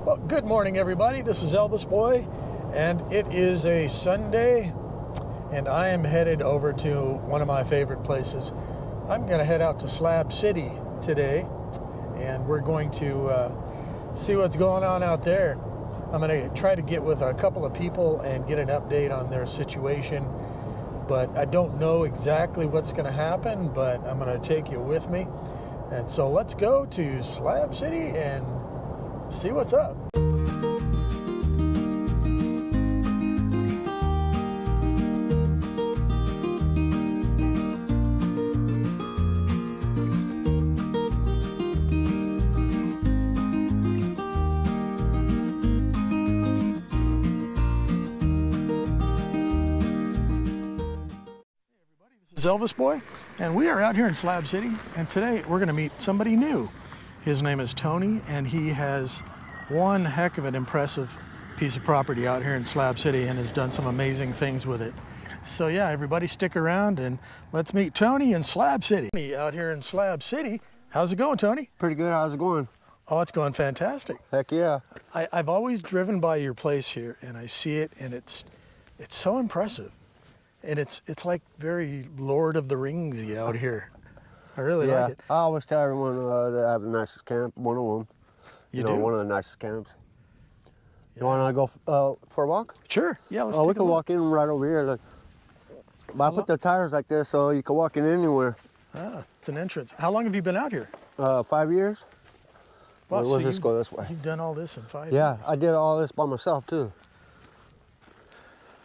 Well, good morning, everybody. This is Elvis Boy, and it is a Sunday, and I am headed over to one of my favorite places. I'm going to head out to Slab City today, and we're going to see what's going on out there. I'm going to try to get with a couple of people and get an update on their situation, but I don't know exactly what's going to happen, but I'm going to take you with me. And so let's go to Slab City and see what's up. This is Elvis Boy, and we are out here in Slab City, and today we're going to meet somebody new. His name is Tony, and he has one heck of an impressive piece of property out here in Slab City and has done some amazing things with it. So yeah, everybody stick around and let's meet Tony in Slab City. Out here in Slab City. How's it going, Tony? Pretty good. How's it going? Oh, it's going fantastic. Heck yeah. I've always driven by your place here, and I see it, and it's so impressive. And it's like very Lord of the Ringsy out here. I really like it. I always tell everyone to have the nicest camp, one of them. You do? One of the nicest camps. You want to go for a walk? Sure. Yeah, let's we can walk in right over here. Look. But I put the tires like this so you can walk in anywhere. Ah, it's an entrance. How long have you been out here? 5 years. Well, we'll just go this way. You've done all this in 5 years? Yeah, I did all this by myself too.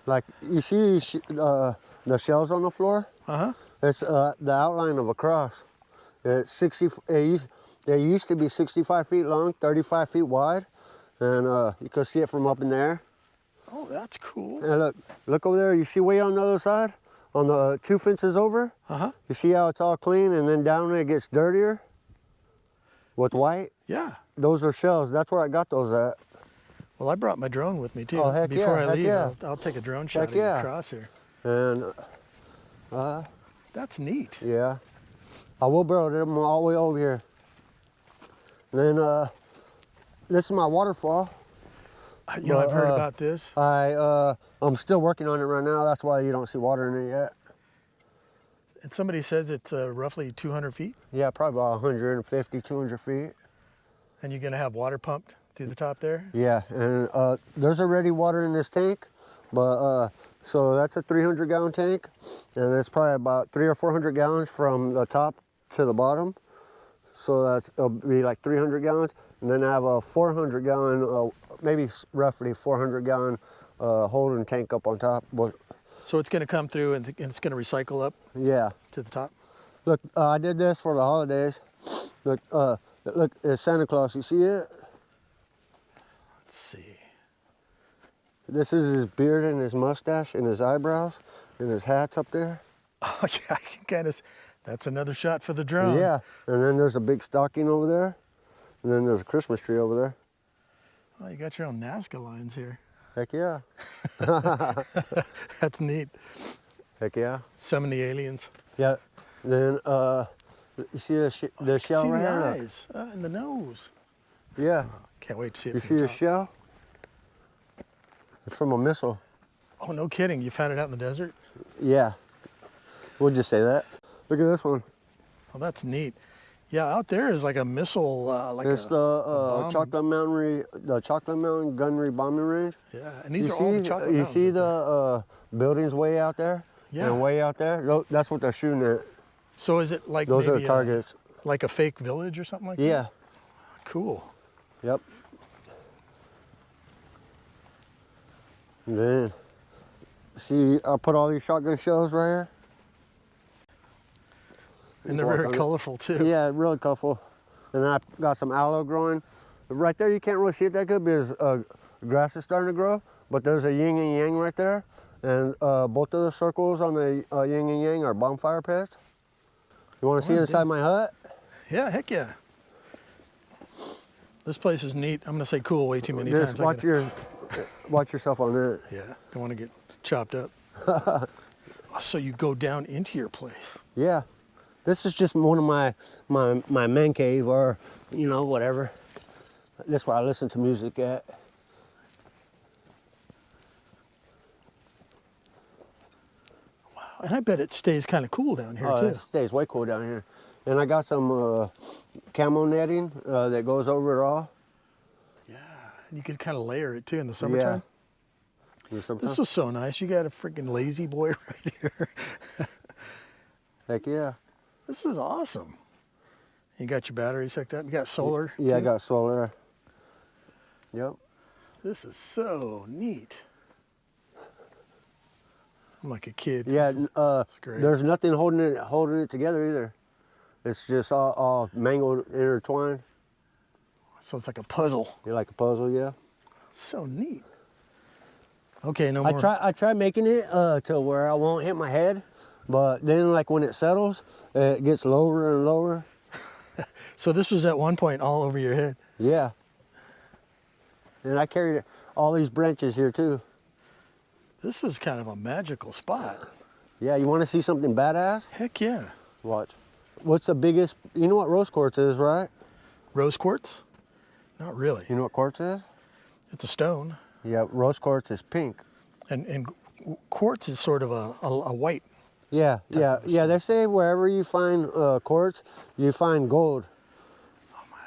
Like, you see the shells on the floor? Uh-huh. It's the outline of a cross. It's 60. They used to be 65 feet long, 35 feet wide, and you can see it from up in there. Oh, that's cool. And look over there. You see way on the other side, on the 2 fences over. Uh-huh. You see how it's all clean, and then down there it gets dirtier with white. Yeah. Those are shells. That's where I got those at. Well, I brought my drone with me too. Oh, heck Before yeah, I leave, yeah. I'll take a drone shot Heck of you yeah. across here. And That's neat. yeah, I will borrow them all the way over here. And then this is my waterfall. You know, I've heard about this. I'm still working on it right now. That's why you don't see water in it yet. And somebody says it's roughly 200 feet. Yeah, probably about 150, 200 feet. And you're going to have water pumped through the top there? Yeah, and there's already water in this tank, but so that's a 300-gallon tank, and it's probably about 300 or 400 gallons from the top to the bottom. So it'll be like 300 gallons, and then I have a 400-gallon, maybe roughly 400-gallon holding tank up on top. So it's going to come through and it's going to recycle up? Yeah. To the top? Look, I did this for the holidays. Look, it's Santa Claus. You see it? Let's see. This is his beard and his mustache and his eyebrows and his hat's up there. Oh yeah, I can kind of. That's another shot for the drone. Yeah, and then there's a big stocking over there, and then there's a Christmas tree over there. Oh, you got your own Nazca lines here. Heck yeah. That's neat. Heck yeah. Summon the aliens. Yeah. Then you see the shell See right the here? eyes and the nose. Yeah. Can't wait to see it. You from see the the top. shell? It's from a missile. Oh, no kidding. You found it out in the desert? Yeah. We'll just say that. Look at this one. Oh, that's neat. Yeah, out there is like a missile. It's the Chocolate Mountain Gunnery Bombing Range. Yeah, and these are all the chocolate You mountains see right there. the buildings way out there? Yeah. And way out there? That's what they're shooting at. So is it like Those are maybe the targets. like a fake village or something like that? Yeah. Cool. Yep. And then, see, I put all these shotgun shells right here. And they're very colorful too. Yeah, really colorful. And then I got some aloe growing. Right there, you can't really see it that good because grass is starting to grow, but there's a yin and yang right there. And both of the circles on the yin and yang are bonfire pits. You want to see inside my hut? Yeah, heck yeah. This place is neat. I'm going to say cool way too many Just times. watch yourself on that. Yeah, don't want to get chopped up. So you go down into your place. Yeah. This is just one of my man cave, or, you know, whatever. That's where I listen to music at. And I bet it stays kind of cool down here Oh, too. it stays way cool down here. And I got some camo netting that goes over it all. You could kind of layer it too in the summertime. Yeah. This is so nice. You got a freaking lazy boy right here. Heck yeah. This is awesome. You got your batteries hooked up. You got solar. Yeah, I too? got solar. Yep. This is so neat. I'm like a kid. Yeah, This is great. there's nothing holding it together either. It's just all mangled, intertwined. So it's like a puzzle. You're like a puzzle, yeah. So neat. Okay, no more. I try making it to where I won't hit my head, but then like when it settles, it gets lower and lower. So this was at one point all over your head. Yeah. And I carried all these branches here too. This is kind of a magical spot. Yeah, you want to see something badass? Heck yeah. Watch. What's the biggest? You know what rose quartz is, right? Rose quartz? Not really. You know what quartz is? It's a stone. Yeah, rose quartz is pink. And quartz is sort of a white. Yeah, yeah, yeah. They say wherever you find quartz, you find gold.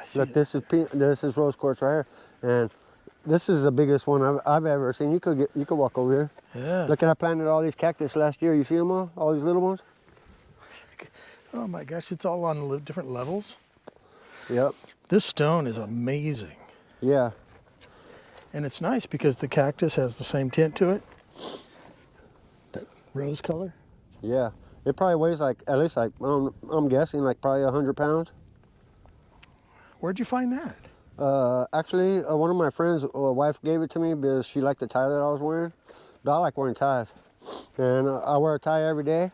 I see Look, it. this is pink. This is rose quartz right here, and this is the biggest one I've ever seen. You could walk over here. Yeah. Look, I planted all these cactus last year. You see them all these little ones? Oh my gosh, it's all on different levels. Yep. This stone is amazing. Yeah. And it's nice because the cactus has the same tint to it. That rose color. Yeah. It probably weighs like at least like I'm guessing like probably 100 pounds. Where'd you find that? Actually, one of my friends' wife gave it to me because she liked the tie that I was wearing. But I like wearing ties, and I wear a tie every day.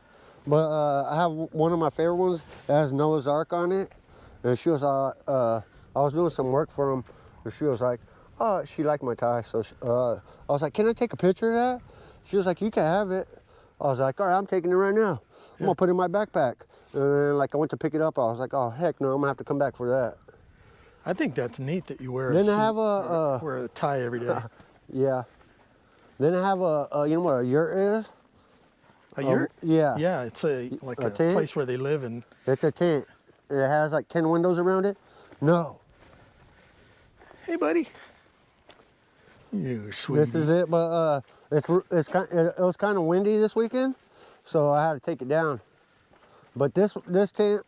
But I have one of my favorite ones that has Noah's Ark on it. And she was, I was doing some work for him, and she was like, oh, she liked my tie. So I was like, can I take a picture of that? She was like, you can have it. I was like, all right, I'm taking it right now. I'm gonna put it in my backpack. And then like I went to pick it up. I was like, oh heck no, I'm gonna have to come back for that. I think that's neat that you wear Then a I suit, have wear a tie every day. Yeah. Then I have you know what a yurt is? A yurt? Yeah. Yeah, it's like A a tent? place where they live and It's a tent. It has like 10 windows around it. No. hey buddy. You sweet. This is it, but it was kind of windy this weekend, so I had to take it down. But this tent,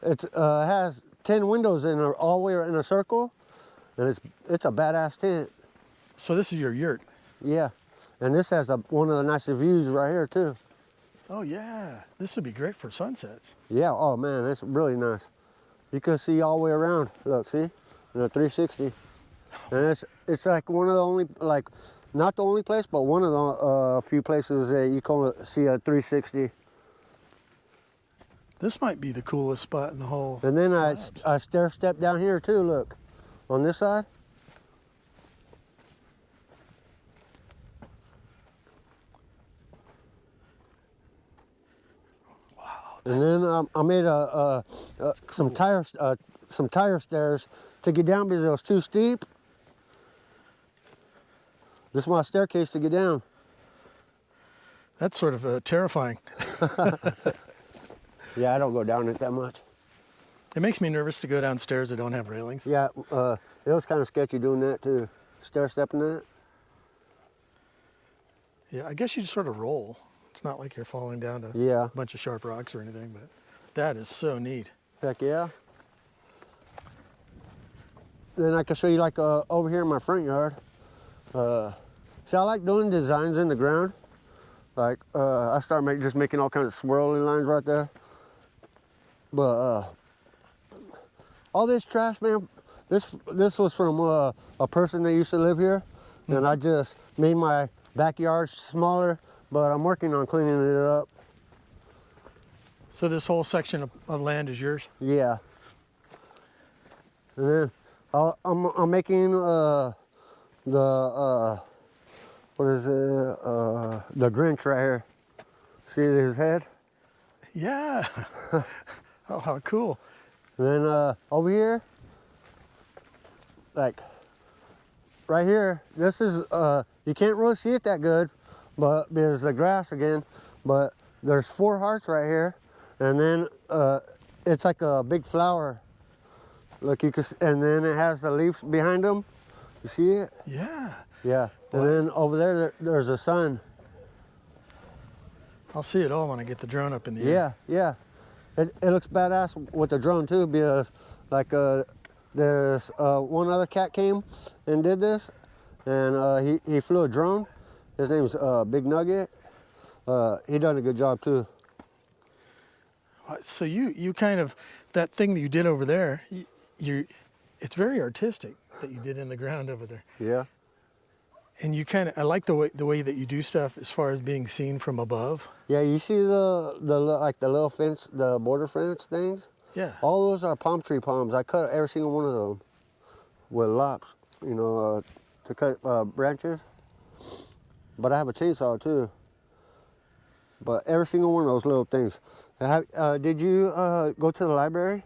it has 10 windows all the way in a circle, and it's a badass tent. So this is your yurt. Yeah, and this has one of the nicest views right here too. Oh yeah, this would be great for sunsets. Yeah, oh man, it's really nice. You can see all the way around. Look, see, in a 360, and it's like one of the only, like, not the only place, but one of the few places that you can see a 360. This might be the coolest spot in the whole. And then I Slabs. stair step down here too. Look, on this side. And then I made some tire stairs to get down because it was too steep. This is my staircase to get down. That's sort of terrifying. Yeah, I don't go down it that much. It makes me nervous to go downstairs that don't have railings. Yeah, it was kind of sketchy doing that too, stair stepping that. Yeah, I guess you just sort of roll. It's not like you're falling down to Yeah. a bunch of sharp rocks or anything, but that is so neat. Heck yeah. Then I can show you like over here in my front yard. See, I like doing designs in the ground. Like I start just making all kinds of swirly lines right there. But all this trash, man, this was from a person that used to live here, and I just made my backyard smaller. But I'm working on cleaning it up. So this whole section of land is yours? Yeah. And then I'm making the what is it? The Grinch right here. See his head? Yeah. Oh, how cool. And then over here, like right here, this is, you can't really see it that good, but there's the grass again, but there's 4 hearts right here, and then it's like a big flower. Look, you can, and then it has the leaves behind them. You see it? Yeah. Yeah. And then over there, there's a sun. I'll see it all when I get the drone up in the air. Yeah, yeah. It looks badass with the drone too, because like there's one other cat came and did this, and he flew a drone. His name's Big Nugget. He done a good job too. So you kind of, that thing that you did over there, it's very artistic that you did in the ground over there. Yeah. And you kind of, I like the way that you do stuff as far as being seen from above. Yeah, you see the like the little fence, the border fence things? Yeah. All those are palm tree palms. I cut every single one of them with lops, you know, to cut branches. But I have a chainsaw too. But every single one of those little things. Did you go to the library?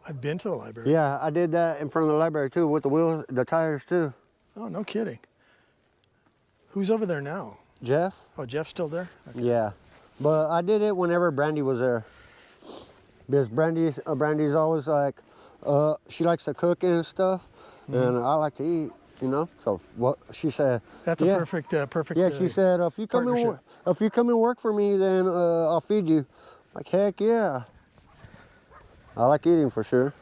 I've been to the library. Yeah, I did that in front of the library too, with the wheels, the tires too. Oh, no kidding. Who's over there now? Jeff? Oh, Jeff's still there? Okay. Yeah, but I did it whenever Brandy was there. Because Brandy's always like, she likes to cook and stuff, and I like to eat, you know. So what she said. That's a perfect. Yeah, she said if you come and work for me, then I'll feed you. Like heck yeah. I like eating for sure.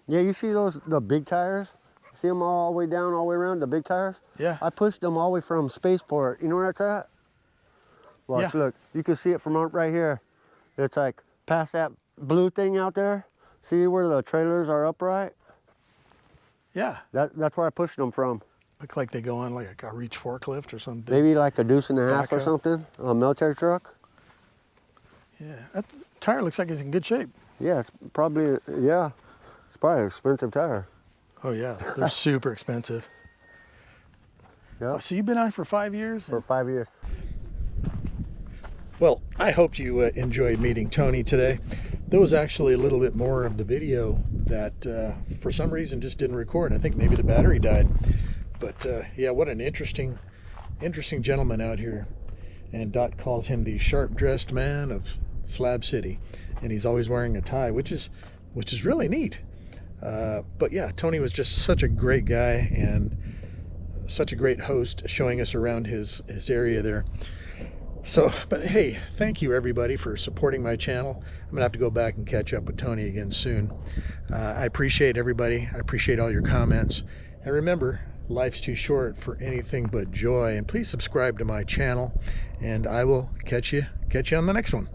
Yeah, you see the big tires? See them all the way down, all the way around, the big tires? Yeah. I pushed them all the way from Spaceport. You know where that's at? Watch, yeah. Look, you can see it from right here. It's like past that blue thing out there. See where the trailers are upright? Yeah. That's where I pushed them from. Look like they go on like a reach forklift or something. Maybe like a deuce and a half or backhoe. something, a military truck. Yeah, that tire looks like it's in good shape. Yeah, it's probably, yeah. It's probably an expensive tire. Oh yeah, they're super expensive. Yeah. So you've been on for 5 years? For 5 years. Well, I hope you enjoyed meeting Tony today. There was actually a little bit more of the video that for some reason just didn't record. I think maybe the battery died. But yeah, what an interesting gentleman out here. And Dot calls him the sharp-dressed man of Slab City. And he's always wearing a tie, which is really neat. But yeah, Tony was just such a great guy and such a great host, showing us around his area there. So, but hey, thank you everybody for supporting my channel. I'm gonna have to go back and catch up with Tony again soon. I appreciate everybody. I appreciate all your comments. And remember, life's too short for anything but joy. And please subscribe to my channel, and I will catch you on the next one.